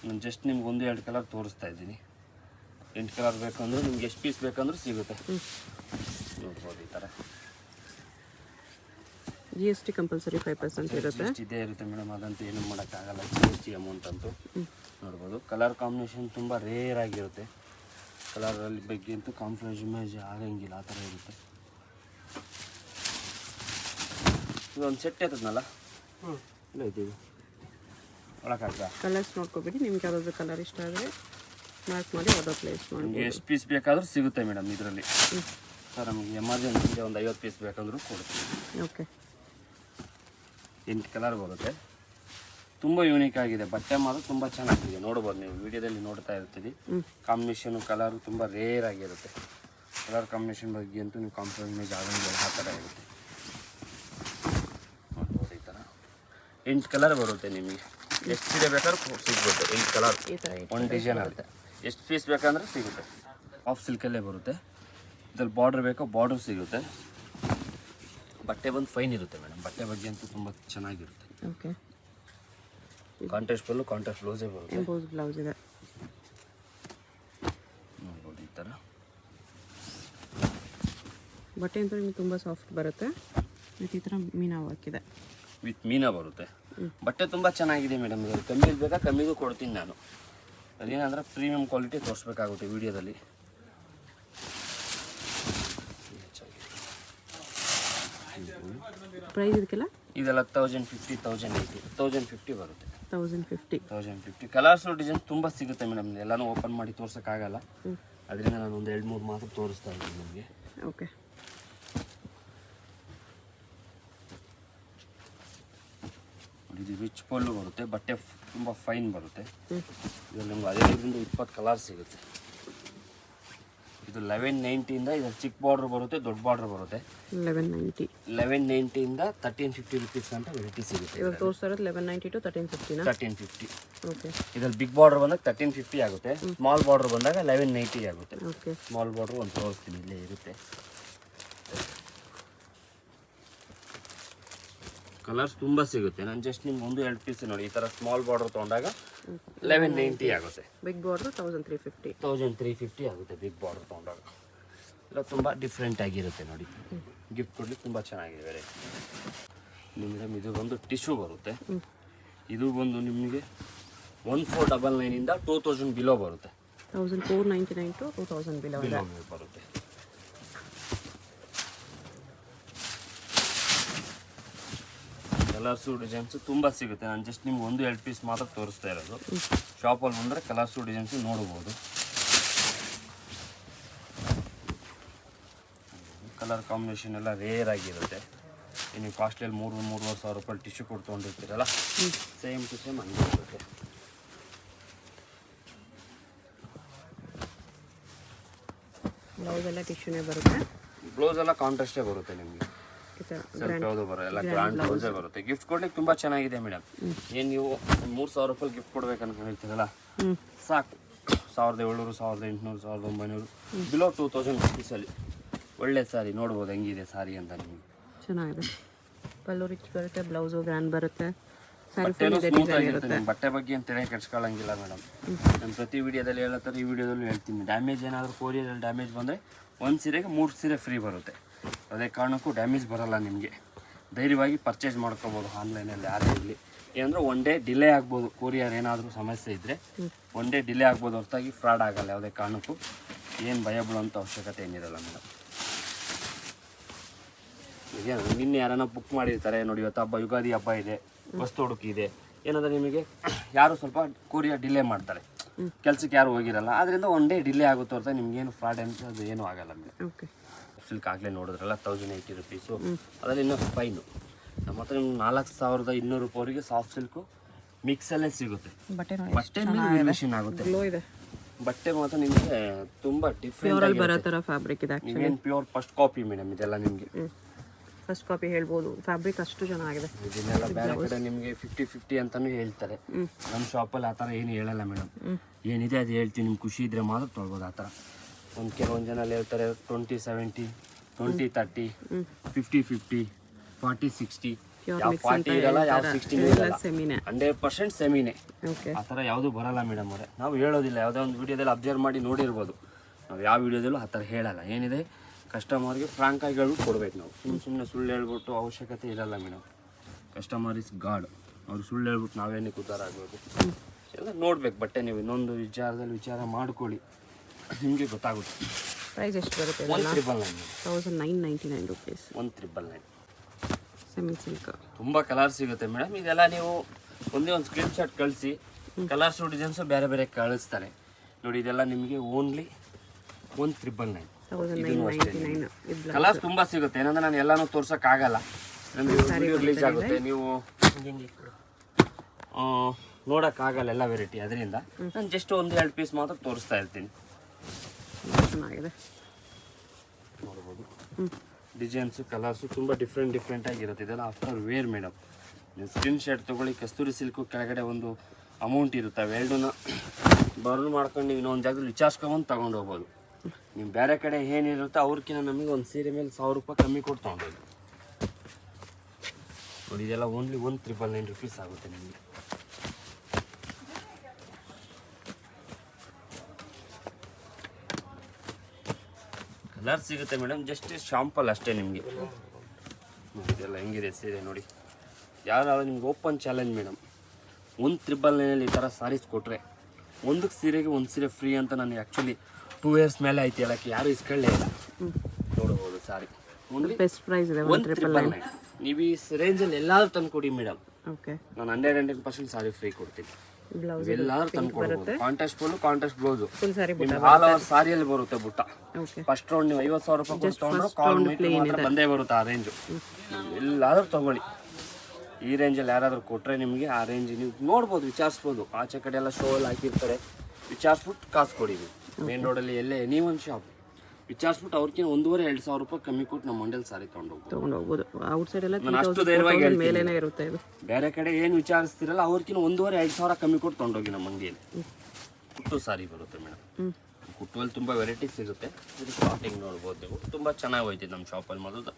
ನಾನು ಜಸ್ಟ್ ನಿಮ್ಗೆ 1-2 ಕಲರ್ ತೋರಿಸ್ತಾ ಇದ್ದೀನಿ. 8 ಕಲರ್ ಬೇಕಂದ್ರೆ ನಿಮ್ಗೆ ಎಷ್ಟು ಪೀಸ್ ಬೇಕಂದ್ರೂ ಸಿಗುತ್ತೆ. ನೋಡ್ಬೋದು ಈ ಥರ. GST ಕಂಪಲ್ಸರಿ 5% ಇರುತ್ತೆ. ಇದೇ ಇರುತ್ತೆ ಮೇಡಮ್, ಅದಂತೂ ಏನು ಮಾಡೋಕ್ಕಾಗಲ್ಲ. GST ಅಮೌಂಟ್ ಅಂತೂ ನೋಡ್ಬೋದು. ಕಲರ್ ಕಾಂಬಿನೇಷನ್ ತುಂಬ ರೇರ್ ಆಗಿರುತ್ತೆ. ಕಲರಲ್ಲಿ ಬಗ್ಗೆ ಅಂತೂ ಕಾಂಪ್ರಮೈಸ್ ಆಗಂಗಿಲ್ಲ, ಆ ಥರ ಇರುತ್ತೆ. ಇದೊಂದು ಸೆಟ್ ಇರ್ತದಲ್ಲ, ಇಲ್ಲ ಇದ್ದೀವಿ ಒಳಗಾಗ ಕಲರ್ಸ್ ನೋಡ್ಕೊಬಿಡಿ. ನಿಮ್ಗೆ ಯಾವ್ದಾದ್ರು ಕಲರ್ ಇಷ್ಟ ಆದರೆ ಮಾರ್ಕ್ ಮಾಡಿ ಆರ್ಡರ್ ಪ್ಲೇಸ್ ಮಾಡಿ. ನಿಮಗೆ ಎಷ್ಟು ಪೀಸ್ ಬೇಕಾದರೂ ಸಿಗುತ್ತೆ ಮೇಡಮ್ ಇದರಲ್ಲಿ. ಸರ್ ನಮಗೆ ಎಮರ್ಜೆನ್ಸಿಗೆ ಒಂದು 50 ಪೀಸ್ ಬೇಕಂದ್ರೂ ಕೊಡ್ತೀವಿ. ಓಕೆ. 8 ಕಲರ್ ಬರುತ್ತೆ. ತುಂಬ ಯೂನಿಕ್ ಆಗಿದೆ. ಬಟ್ಟೆ ಮಾತ್ರ ತುಂಬ ಚೆನ್ನಾಗಿದೆ. ನೋಡ್ಬೋದು, ನೀವು ವಿಡಿಯೋದಲ್ಲಿ ನೋಡ್ತಾ ಇರ್ತೀವಿ. ಕಾಂಬಿನೇಷನು ಕಲರು ತುಂಬ ರೇರ್ ಆಗಿರುತ್ತೆ. ಕಲರ್ ಕಾಂಬಿನೇಷನ್ ಬಗ್ಗೆ ಅಂತೂ ನೀವು ಕಾಂಪ್ರಮೈಸ್ ಆಗಂಗಿಲ್ಲ, ಆ ಥರ ಇರುತ್ತೆ. ನೋಡ್ಬೋದು ಈ ಥರ 8 ಕಲರ್ ಬರುತ್ತೆ. ನಿಮಗೆ ಎಷ್ಟು ಸೀರೆ ಬೇಕಾದ್ರೂ ಸಿಗ್ಬೋದು. 8 ಕಲರ್ ಒಂದು ಡಿಸೈನ್ ಆಗುತ್ತೆ. ಎಷ್ಟು ಪೀಸ್ ಬೇಕಂದ್ರೆ ಸಿಗುತ್ತೆ. ಆಫ್ ಸಿಲ್ಕಲ್ಲೇ ಬರುತ್ತೆ. ಇದ್ರಲ್ಲಿ ಬಾರ್ಡ್ರ್ ಬೇಕೋ ಬಾರ್ಡ್ರ್ ಸಿಗುತ್ತೆ. ಬಟ್ಟೆ ಬಂದು ಫೈನ್ ಇರುತ್ತೆ ಮೇಡಮ್. ಬಟ್ಟೆ ಬಗ್ಗೆ ಅಂತೂ ತುಂಬ ಚೆನ್ನಾಗಿರುತ್ತೆ. ಓಕೆ. ಕಾಂಟ್ರಾಸ್ಟ್ ಪಲ್ಲು ಕಾಂಟ್ರಾಸ್ಟ್ ಬ್ಲೌಸೇ ಬರುತ್ತೆ. ಎಂಬೋಸ್ ಬ್ಲೌಸ್ ಇದೆ. ನೋಡ್ಬೋದು ಈ ಥರ. ಬಟ್ಟೆ ಅಂತೂ ನಿಮ್ಗೆ ತುಂಬ ಸಾಫ್ಟ್ ಬರುತ್ತೆ. ಮತ್ತು ಈ ಥರ ಮೀನಾ ವರ್ಕ್ ಇದೆ. ವಿತ್ ಮೀನಾ ಬರುತ್ತೆ. ಬಟ್ಟೆ ತುಂಬ ಚೆನ್ನಾಗಿದೆ ಮೇಡಮ್. ಇದರಲ್ಲಿ ಕಮ್ಮಿಲಿ ಬೇಕಾ ಕಮ್ಮಿಗೂ ಕೊಡ್ತೀನಿ ನಾನು. ಅದೇನಂದ್ರೆ ಪ್ರೀಮಿಯಂ ಕ್ವಾಲಿಟಿ ತೋರಿಸ್ಬೇಕಾಗುತ್ತೆ ವೀಡಿಯೋದಲ್ಲಿ. ಪ್ರೈಸ್ ಇದಕ್ಕೆಲ್ಲ ಇದೆಲ್ಲ 1050 1080 1050 ಬರುತ್ತೆ. 1050 ಕಲರ್ಸು ಡಿಸೈನ್ ತುಂಬ ಸಿಗುತ್ತೆ ಮೇಡಮ್. ಎಲ್ಲನೂ ಓಪನ್ ಮಾಡಿ ತೋರ್ಸೋಕ್ಕಾಗಲ್ಲ. ಅದರಿಂದ ನಾನು ಒಂದು 2-3 ಮಾತ್ರ ತೋರಿಸ್ತಾ ಇದ್ದೀನಿ ನಿಮಗೆ. ಓಕೆ. ಇದು ರಿಚ್ ಪಲ್ಲು ಬರುತ್ತೆ. ಬಟ್ಟೆ ತುಂಬ ಫೈನ್ ಬರುತ್ತೆ. ಇದರಲ್ಲಿ ನಿಮ್ಗೆ 15-20 ಕಲರ್ ಸಿಗುತ್ತೆ. ಇದು 1190ಇಂದ ಇದು ಚಿಕ್ಕ ಬಾರ್ಡ್ರ್ ಬರುತ್ತೆ, ದೊಡ್ಡ ಬಾರ್ಡ್ರ್ ಬರುತ್ತೆ. 1190ಇಂದ 1350 rupees ಅಂತ ವೆರೈಟಿ ಸಿಗುತ್ತೆ. ಇವಾಗ ತೋರಿಸ್ತಾ ಇರೋದು 1190 to 1350 1350. ಓಕೆ. ಇದರಲ್ಲಿ ಬಿಗ್ ಬಾರ್ಡರ್ ಬಂದಾಗ 1350 ಆಗುತ್ತೆ. ಸ್ಮಾಲ್ ಬಾರ್ಡರ್ ಬಂದಾಗ 1190 ಆಗುತ್ತೆ. ಓಕೆ. ಸ್ಮಾಲ್ ಬಾರ್ಡರ್ ಒಂದು ತೋರಿಸ್ತೀನಿ, ಇಲ್ಲೇ ಇರುತ್ತೆ. ಕಲರ್ಸ್ ತುಂಬ ಸಿಗುತ್ತೆ. ನಾನು ಜಸ್ಟ್ ನಿಮ್ಗೆ 1-2 ಪೀಸ್ ನೋಡಿ. ಈ ಥರ ಸ್ಮಾಲ್ ಬಾರ್ಡರ್ ತೊಗೊಂಡಾಗ 1190 ಆಗುತ್ತೆ. ಬಿಗ್ ಬಾರ್ಡರ್ 1350 1350 ಆಗುತ್ತೆ ಬಿಗ್ ಬಾರ್ಡರ್ ತೊಗೊಂಡಾಗ. ಇಲ್ಲ ತುಂಬ ಡಿಫ್ರೆಂಟ್ ಆಗಿರುತ್ತೆ ನೋಡಿ. ಗಿಫ್ಟ್ ಕೊಡ್ಲಿಕ್ಕೆ ತುಂಬ ಚೆನ್ನಾಗಿದೆ ವೆರೈಟಿ. ಮೇಡಮ್ ಇದು ಒಂದು ಟಿಶ್ಯೂ ಬರುತ್ತೆ. ಇದು ಬಂದು ನಿಮಗೆ 1499ಇಂದ 2000 ಬಿಲೋ ಬರುತ್ತೆ. 1499 to 2000 ಬಿಲೋ ಬರುತ್ತೆ. ಕಲರ್ಸು ಡಿಸೈನ್ಸು ತುಂಬ ಸಿಗುತ್ತೆ. ನಾನು ಜಸ್ಟ್ ನಿಮ್ಗೆ 1-2 ಪೀಸ್ ಮಾತ್ರ ತೋರಿಸ್ತಾ ಇರೋದು. ಶಾಪಲ್ಲಿ ಬಂದರೆ ಕಲರ್ಸು ಡಿಸೈನ್ಸು ನೋಡ್ಬೋದು. ಕಲರ್ ಕಾಂಬಿನೇಷನ್ ಎಲ್ಲ ರೇರ್ ಆಗಿರುತ್ತೆ. ನೀವು ಕಾಸ್ಟ್ಲಿಯಲ್ಲಿ 3,000-3,500 ರೂಪಾಯಿ ಟಿಶ್ಯೂ ಕೊಟ್ಟು ತೊಗೊಂಡಿರ್ತೀರಲ್ಲ, ಸೇಮ್ ಟು ಸೇಮ್ ಹಂಗೆ ಇರುತ್ತೆ. ಬ್ಲೌಸ್ ಎಲ್ಲ ಟಿಶ್ಯೂನೇ ಬರುತ್ತೆ. ಬ್ಲೌಸ್ ಎಲ್ಲ ಕಾಂಟ್ರಾಸ್ಟೇ ಬರುತ್ತೆ ನಿಮಗೆ. ಸ್ವಲ್ಪ ಯಾವುದು ಬರೋ ಎಲ್ಲ ಗ್ರ್ಯಾಂಡ್ ಬ್ಲೌಸೇ ಬರುತ್ತೆ. ಗಿಫ್ಟ್ ಕೊಡ್ಲಿಕ್ಕೆ ತುಂಬ ಚೆನ್ನಾಗಿದೆ ಮೇಡಮ್. ಏನು ನೀವು 3,000 ರೂಪಾಯಿ ಗಿಫ್ಟ್ ಕೊಡ್ಬೇಕು ಅನ್ಕೊಂಡಿರ್ತೀರಲ್ಲ, ಸಾಕು. 1700, 1800, 1900 ಬಿಲೋ 2000 rupeesಲ್ಲಿ ಒಳ್ಳೆ ಸಾರಿ. ನೋಡ್ಬೋದು ಹೆಂಗಿದೆ ಸಾರಿ ಅಂತ ನಿಮಗೆ. ಚೆನ್ನಾಗಿದೆ. ಪಲ್ಲು ರಿಚ್ ಬರುತ್ತೆ, ಬ್ಲೌಸು ಗ್ರ್ಯಾಂಡ್ ಬರುತ್ತೆ. ಬಟ್ಟೆ ಬಗ್ಗೆ ಅಂತೇಳಿ ಕೆಡ್ಸ್ಕೊಳ್ಳಂಗಿಲ್ಲ ಮೇಡಮ್. ನಾನು ಪ್ರತಿ ವಿಡಿಯೋದಲ್ಲಿ ಹೇಳತ್ತಾರೆ, ಈ ವಿಡಿಯೋದಲ್ಲಿ ಹೇಳ್ತೀನಿ. ಡ್ಯಾಮೇಜ್ ಏನಾದರೂ ಕೊರಿಯರಲ್ಲಿ ಡ್ಯಾಮೇಜ್ ಬಂದರೆ 1 ಸೀರೆಗೆ 3 ಸೀರೆ ಫ್ರೀ ಬರುತ್ತೆ. ಅದೇ ಕಾರಣಕ್ಕೂ ಡ್ಯಾಮೇಜ್ ಬರೋಲ್ಲ ನಿಮಗೆ. ಧೈರ್ಯವಾಗಿ ಪರ್ಚೇಸ್ ಮಾಡ್ಕೋಬೋದು ಆನ್ಲೈನಲ್ಲಿ ಯಾರೇ ಇರಲಿ. ಏನಂದರೆ 1 ಡೇ ಡಿಲೇ ಆಗ್ಬೋದು. ಕೊರಿಯರ್ ಏನಾದರೂ ಸಮಸ್ಯೆ ಇದ್ದರೆ 1 ಡೇ ಡಿಲೇ ಆಗ್ಬೋದು, ಹೊರತಾಗಿ ಫ್ರಾಡ್ ಆಗಲ್ಲ ಯಾವುದೇ ಕಾರಣಕ್ಕೂ. ಏನು ಭಯ ಬೀಳೋಂಥ ಅವಶ್ಯಕತೆ ಏನಿರಲ್ಲ ಮೇಡಮ್. ಈಗ ನಿನ್ನೆ ಯಾರನ್ನ ಬುಕ್ ಮಾಡಿರ್ತಾರೆ ನೋಡಿ, ಇವತ್ತು ಹಬ್ಬ, ಯುಗಾದಿ ಹಬ್ಬ ಇದೆ, ವಸ್ತು ಹುಡುಕಿ ಇದೆ, ಏನಂದರೆ ನಿಮಗೆ ಯಾರು ಸ್ವಲ್ಪ ಕೊರಿಯರ್ ಡಿಲೇ ಮಾಡ್ತಾರೆ, ಕೆಲಸಕ್ಕೆ ಯಾರು ಹೋಗಿರಲ್ಲ. ಅದರಿಂದ 1 ಡೇ ಡಿಲೇ ಆಗುತ್ತೆ ಹೊರತಾಗಿ ನಿಮಗೇನು ಫ್ರಾಡ್ ಅಂತ ಅದು ಏನೂ ಆಗಲ್ಲ ಮೇಡಮ್. ಓಕೆ. ಸಿಲ್ಕ್ ಆಗಲೇ ನೋಡಿದ್ರಲ್ಲ 1080 ರೂಪೀಸು. ಅದರಲ್ಲಿ ಇನ್ನೂ ಫೈನು ನಮ್ಮ ಹತ್ರ ನಿಮ್ಗೆ 4200 ರೂಪಾಯಿವರೆಗೆ ಸಾಫ್ಟ್ ಸಿಲ್ಕು ಮಿಕ್ಸಲ್ಲೇ ಸಿಗುತ್ತೆ. ಬಟ್ಟೆ ಬಟ್ಟೆ ಮೇಲೆ ವೇರಿಯೇಷನ್ ಆಗುತ್ತೆ. ಗ್ಲೋ ಇದೆ. ಬಟ್ಟೆ ಮಾತ್ರ ನಿಮಗೆ ತುಂಬ ಡಿಫ್ರೆಂಟ್ ಬರೋ ಥರ ಫ್ಯಾಬ್ರಿಕ್ ಇದೆ. ನೀವೇನು ಪ್ಯೂರ್ ಫಸ್ಟ್ ಕಾಪಿ ಮೇಡಮ್ ಇದೆಲ್ಲ ನಿಮಗೆ. ಫಸ್ಟ್ ಕಾಪಿ ಹೇಳ್ಬೋದು. ಫ್ಯಾಬ್ರಿಕ್ ಅಷ್ಟು ಚೆನ್ನಾಗಿದೆ. ಇದನ್ನೆಲ್ಲ ಬೇರೆ ಕಡೆ ನಿಮಗೆ 50-50 ಅಂತಾನು ಹೇಳ್ತಾರೆ. ನಮ್ಮ ಶಾಪಲ್ಲಿ ಆ ಥರ ಏನು ಹೇಳಲ್ಲ ಮೇಡಮ್. ಏನಿದೆ ಅದು ಹೇಳ್ತೀನಿ, ನಿಮ್ಗೆ ಖುಷಿ ಇದ್ರೆ ಮಾತ್ರ ತೊಳ್ಬೋದು. ಆ ಥರ ಕೆಲವೊಂದು ಜನ ಹೇಳ್ತಾರೆ 20-70, 20-30, 50-50, 40-60, ಯಾವ 40 ಇರಲ್ಲ, ಯಾವ 60 ಇರಲ್ಲ. 100% ಸೆಮಿನೇ. ಆ ಥರ ಯಾವುದು ಬರಲ್ಲ ಮೇಡಮ್ ಅವರೇ. ನಾವು ಹೇಳೋದಿಲ್ಲ. ಯಾವುದೋ ಒಂದು ವಿಡಿಯೋದಲ್ಲಿ ಅಬ್ಸರ್ವ್ ಮಾಡಿ ನೋಡಿರ್ಬೋದು. ನಾವು ಯಾವ ವಿಡಿಯೋದಲ್ಲೂ ಆ ಥರ ಹೇಳಲ್ಲ. ಏನಿದೆ ಕಸ್ಟಮರ್ಗೆ ಫ್ರಾಂಕಾಗಿ ಹೇಳ್ಬಿಟ್ಟು ಕೊಡ್ಬೇಕು ನಾವು. ಸುಮ್ಮನೆ ಸುಳ್ಳು ಹೇಳ್ಬಿಟ್ಟು ಅವಶ್ಯಕತೆ ಇರಲ್ಲ ಮೇಡಮ್. Customer is god. ಅವ್ರು ಸುಳ್ಳು ಹೇಳ್ಬಿಟ್ಟು ನಾವೇನಕ್ಕೆ ಉದ್ಧಾರ ಆಗೋದು. ಎಲ್ಲ ನೋಡ್ಬೇಕು ಬಟ್ಟೆ. ನೀವು ಇನ್ನೊಂದು ವಿಚಾರದಲ್ಲಿ ವಿಚಾರ ಮಾಡ್ಕೊಳ್ಳಿ, ನಿಮಗೆ ಗೊತ್ತಾಗುತ್ತೆ. ಪ್ರೈಸ್ ಎಷ್ಟು ಬರುತ್ತೆ? 1999 ರೂಪೀಸ್. 1999 semi silk. ತುಂಬ ಕಲರ್ ಸಿಗುತ್ತೆ ಮೇಡಮ್. ಇದೆಲ್ಲ ನೀವು ಒಂದೇ ಒಂದು ಸ್ಕ್ರೀನ್ ಶಾಟ್ ಕಳಿಸಿ, ಕಲರ್ಸು ಡಿಸೈನ್ಸು ಬೇರೆ ಬೇರೆ ಕಳಿಸ್ತಾರೆ ನೋಡಿ. ಇದೆಲ್ಲ ನಿಮಗೆ ಓನ್ಲಿ 1999. ಕಲರ್ಸ್ ತುಂಬ ಸಿಗುತ್ತೆ. ಏನಂದ್ರೆ ನಾನು ಎಲ್ಲಾನು ತೋರ್ಸೋಕ್ಕಾಗಲ್ಲ, ನನಗೆ ರಿಲೀಸ್ ಆಗುತ್ತೆ. ನೀವು ನೋಡೋಕ್ಕಾಗಲ್ಲ ಎಲ್ಲ ವೆರೈಟಿ. ಅದರಿಂದ ನಾನು ಜಸ್ಟ್ 1-2 ಪೀಸ್ ಮಾತ್ರ ತೋರಿಸ್ತಾ ಇರ್ತೀನಿ. ಚೆನ್ನಾಗಿದೆ ನೋಡ್ಬೋದು. ಡಿಸೈನ್ಸು ಕಲರ್ಸು ತುಂಬ ಡಿಫ್ರೆಂಟ್ ಆಗಿರುತ್ತೆ. ಇದೆಲ್ಲ ಆಫ್ಟರ್ ವೇರ್ ಮೇಡಮ್. ನೀವು ಸ್ಕ್ರೀನ್ ಶಾಟ್ ತೊಗೊಳ್ಳಿ. ಕಸ್ತೂರಿ ಸಿಲ್ಕು ಕೆಳಗಡೆ ಒಂದು ಅಮೌಂಟ್ ಇರುತ್ತೆ. ಅವೆರಡನ್ನ ಬರ್ನ್ ಮಾಡ್ಕೊಂಡು ನೀವು ಇನ್ನೊಂದು ಜಾಗದಲ್ಲಿ ವಿಚಾರಿಸ್ಕೊಂಬಂದು ತೊಗೊಂಡು ಹೋಗ್ಬೋದು. ನೀವು ಬೇರೆ ಕಡೆ ಏನಿರುತ್ತೆ ಅವ್ರಿಗಿಂತ ನಮಗೆ ಒಂದು ಸೀರೆ ಮೇಲೆ 1000 ರೂಪಾಯಿ ಕಮ್ಮಿ ಕೊಟ್ಟು ತೊಗೊಂಡೋಗಿ ನೋಡಿ. ಇದೆಲ್ಲ ಓನ್ಲಿ 1999 ರೂಪೀಸ್ ಆಗುತ್ತೆ ನಿಮಗೆ. ಕಲರ್ ಸಿಗುತ್ತೆ ಮೇಡಮ್. ಜಸ್ಟ್ ಶಾಂಪಲ್ ಅಷ್ಟೇ ನಿಮಗೆ. ಇದೆಲ್ಲ ಹೆಂಗಿದೆ ಸೀರೆ ನೋಡಿ. ಯಾರಾದ್ರೂ ನಿಮ್ಗೆ ಓಪನ್ ಚಾಲೆಂಜ್ ಮೇಡಮ್. 1999 ಈ ಥರ ಸಾರೀಸ್ ಕೊಟ್ಟರೆ ಒಂದಕ್ಕೆ ಸೀರೆಗೆ ಒಂದು ಸೀರೆ ಫ್ರೀ ಅಂತ ನನಗೆ ಆ್ಯಕ್ಚುಲಿ 2 years ಮೇಲೆ ಆಯ್ತು ಹೇಳಕ್ಕೆ. ಯಾರು ಇಸ್ಕೊಳ್ಳೇ ಇಲ್ಲ. ನೋಡ್ಬೋದು ಸಾರಿ. ಓನ್ಲಿ ಬೆಸ್ಟ್ ಪ್ರೈಸ್ ಇದೆ. 1999. ನೀವು ಈ ರೇಂಜಲ್ಲಿ ಎಲ್ಲಾದ್ರೂ ತಂದು ಕೊಡಿ ಮೇಡಮ್. ಓಕೆ, ನಾನು 100% ಸಾರಿ ಫ್ರೀ ಕೊಡ್ತೀನಿ. ಎಲ್ಲಾದ್ರೂ ತಂದು ಕೊಡ್ಬೋದು. ಕಾಂಟ್ರಾಸ್ಟ್ ಫುಲ್ಲು, ಕಾಂಟ್ರಾಸ್ಟ್ ಬ್ಲೌಸು. ಆಲ್ ಓವರ್ ಸಾರಿಯಲ್ಲಿ ಬರುತ್ತೆ ಬುಟ್ಟ. ಫಸ್ಟ್ ರೌಂಡ್ ನೀವು 50,000 ರೂಪಾಯಿ ಕೊಟ್ಟು ತೊಗೊಂಡ್ರು ಕಾಲ್ ಮೀಟರ್ ಬಂದೇ ಬರುತ್ತೆ. ಆ ರೇಂಜು ಎಲ್ಲಾದ್ರೂ ತೊಗೊಳ್ಳಿ. ಈ ರೇಂಜಲ್ಲಿ ಯಾರಾದರೂ ಕೊಟ್ಟರೆ ನಿಮಗೆ ಆ ರೇಂಜ್ ನೀವು ನೋಡ್ಬೋದು, ವಿಚಾರಿಸ್ಬೋದು. ಆಚೆ ಕಡೆ ಎಲ್ಲ ಶೋ ಅಲ್ಲಿ ಹಾಕಿರ್ತಾರೆ. ವಿಚಾರಿಸ್ಬಿಟ್ಟು ಕಾಸು ಕೊಡಿ. ಮೇನ್ ರೋಡಲ್ಲಿ ಎಲ್ಲೇ ನೀವೊಂದು ಶಾಪ್ ವಿಚಾರಿಸ್ಬಿಟ್ಟು ಅವ್ರಿಗೆ 1,500-2,000 ರೂಪಾಯಿ ಕಮ್ಮಿ ಕೊಟ್ಟು ನಮ್ಮ ಮಂಡಲ್ ಸಾರಿ ತೊಗೊಂಡೋಗ್ಬೋದು. ಔಟ್ಸೈಡ್ ಎಲ್ಲ ನಾನು ಅಷ್ಟು ಧೈರ್ಯವಾಗಿ ಮೇಲೇನೆ ಇರುತ್ತೆ. ಬೇರೆ ಕಡೆ ಏನು ವಿಚಾರಿಸ್ತಿರಲ್ಲ ಅವ್ರಿಗೆ 1,500-2,000 ಕಮ್ಮಿ ಕೊಟ್ಟು ತೊಗೊಂಡೋಗಿ ನಮ್ಮ ಅಂಗಡಿಯಲ್ಲಿ. ಕುಟ್ಟು ಸಾರಿ ಬರುತ್ತೆ ಮೇಡಮ್. ಕುಟ್ಟುವಲ್ಲಿ ತುಂಬ ವೆರೈಟೀಸ್ ಸಿಗುತ್ತೆ. ಇದು ಸ್ಟಾರ್ಟಿಂಗ್ ನೋಡ್ಬೋದು ನೀವು. ತುಂಬ ಚೆನ್ನಾಗಿ ಹೋಯ್ತಿದೆ ನಮ್ಮ ಶಾಪಲ್ಲಿ. ಮೊದಲು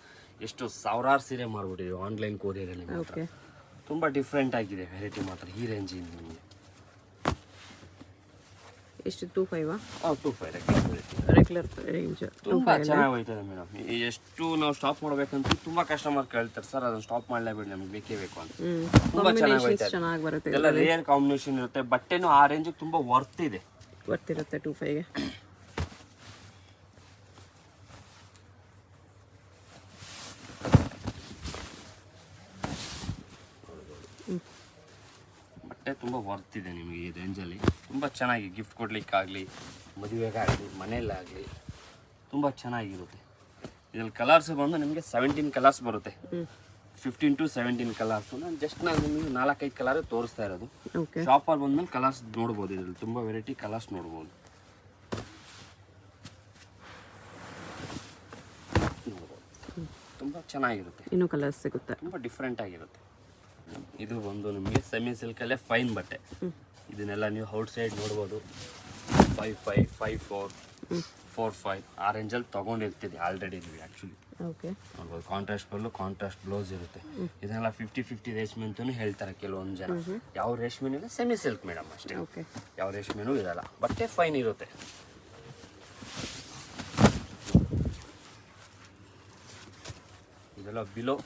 ಎಷ್ಟು ಸಾವಿರಾರು ಸೀರೆ ಮಾರ್ಬಿಟ್ಟಿದ್ದೀವಿ ಆನ್ಲೈನ್ ಕೊರಿಯರಲ್ಲಿ ಮಾತ್ರ. ತುಂಬ ಡಿಫ್ರೆಂಟ್ ಆಗಿದೆ ವೆರೈಟಿ ಮಾತ್ರ ಈ ರೇಂಜಿಂದ ನಿಮಗೆ. ಎಷ್ಟು 25? 25 ರೆಗ್ಯುಲರ್ ರೇಂಜ್. ತುಂಬ ಚೆನ್ನಾಗಿ ಹೋಯ್ತದೆ ಮೇಡಮ್. ಎಷ್ಟು ನಾವು ಸ್ಟಾಪ್ ಮಾಡ್ಬೇಕಂತ ತುಂಬ ಕಸ್ಟಮರ್ ಕೇಳ್ತಾರೆ, ಸರ್ ಅದನ್ನು ಸ್ಟಾಪ್ ಮಾಡಲೇಬೇಡಿ, ನಮ್ಗೆ ಬೇಕೇ ಬೇಕು ಅಂತ. ತುಂಬ ಚೆನ್ನಾಗಿ ಹೋಯ್ತದೆ. ಎಲ್ಲ ರೇರ್ ಕಾಂಬಿನೇಷನ್ ಇರುತ್ತೆ. ಬಟ್ಟೆನೂ ಆ ರೇಂಜಿಗೆ ತುಂಬ ವರ್ತ್ ಇದೆ. ವರ್ತ್ ಇರುತ್ತೆ 25ಗೆ. ಬಟ್ಟೆ ತುಂಬ ವರ್ತ್ ಇದೆ ನಿಮಗೆ ಈ ರೇಂಜಲ್ಲಿ. ತುಂಬ ಚೆನ್ನಾಗಿ ಗಿಫ್ಟ್ ಕೊಡ್ಲಿಕ್ಕಾಗಲಿ, ಮದುವೆಗಾಗಲಿ, ಮನೆಯಲ್ಲಾಗಲಿ ತುಂಬ ಚೆನ್ನಾಗಿರುತ್ತೆ. ಇದರಲ್ಲಿ ಕಲರ್ಸ್ ಬಂದು ನಿಮಗೆ 17 ಕಲರ್ಸ್ ಬರುತ್ತೆ. 15 to 17 ಕಲರ್ಸು. ನಾನು ನಿಮಗೆ 4-5 ಕಲರ್ ತೋರಿಸ್ತಾ ಇರೋದು. ಶಾಪಲ್ಲಿ ಬಂದ್ಮೇಲೆ ಕಲರ್ಸ್ ನೋಡ್ಬೋದು. ಇದರಲ್ಲಿ ತುಂಬ ವೆರೈಟಿ ಕಲರ್ಸ್ ನೋಡ್ಬೋದು. ತುಂಬ ಚೆನ್ನಾಗಿರುತ್ತೆ. ಇನ್ನೂ ಕಲರ್ಸ್ ಸಿಗುತ್ತೆ. ತುಂಬ ಡಿಫ್ರೆಂಟ್ ಆಗಿರುತ್ತೆ. ಇದು ಒಂದು ನಿಮಗೆ ಸೆಮಿ ಸಿಲ್ಕಲ್ಲೇ ಫೈನ್ ಬಟ್ಟೆ. ಇದನ್ನೆಲ್ಲ ನೀವು ಔಟ್ಸೈಡ್ ನೋಡ್ಬೋದು. 55, 54, 45 ಆ ರೇಂಜಲ್ಲಿ ತೊಗೊಂಡಿರ್ತೀವಿ ಆಲ್ರೆಡಿ ನೀವು ಆ್ಯಕ್ಚುಲಿ. ನೋಡ್ಬೋದು. ಕಾಂಟ್ರಾಸ್ಟ್ ಬಲ್ಲು, ಕಾಂಟ್ರಾಸ್ಟ್ ಬ್ಲೌಸ್ ಇರುತ್ತೆ. ಇದನ್ನೆಲ್ಲ 50-50 ರೇಷ್ಮೆ ಅಂತಲೂ ಹೇಳ್ತಾರೆ ಕೆಲವೊಂದು ಜನ. ಯಾವ ರೇಷ್ಮೆನೂ ಇಲ್ಲ, ಸೆಮಿ ಸಿಲ್ಕ್ ಮೇಡಮ್ ಅಷ್ಟೇ. ಯಾವ ರೇಷ್ಮೆನೂ ಇರಲ್ಲ. ಬಟ್ಟೆ ಫೈನ್ ಇರುತ್ತೆ. ಇದೆಲ್ಲ ಬಿಲೋ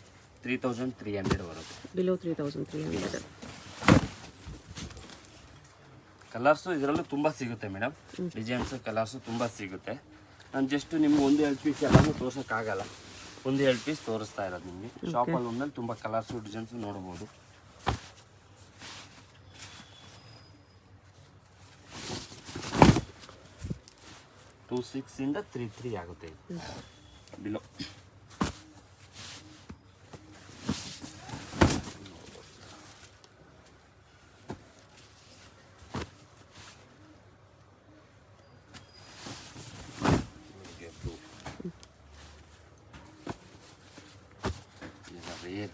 3,300 ಬರುತ್ತೆ. ಬಿಲೋ 3,300. ಕಲರ್ಸು ಇದರಲ್ಲೂ ತುಂಬ ಸಿಗುತ್ತೆ ಮೇಡಮ್. ಡಿಸೈನ್ಸು ಕಲರ್ಸು ತುಂಬ ಸಿಗುತ್ತೆ. ನಾನು ಜಸ್ಟ್ ನಿಮ್ಗೆ 1-2 ಪೀಸ್ ಎಲ್ಲನೂ ತೋರ್ಸೋಕ್ಕಾಗಲ್ಲ. 1-2 ಪೀಸ್ ತೋರಿಸ್ತಾ ಇರೋದು ನಿಮಗೆ. ಶಾಪಲ್ಲಿ ಒಂದಲ್ಲಿ ತುಂಬ ಕಲರ್ಸು ಡಿಸೈನ್ಸು ನೋಡ್ಬೋದು. $2,600 $3,300 ಆಗುತ್ತೆ ಇದು ಬಿಲೋ.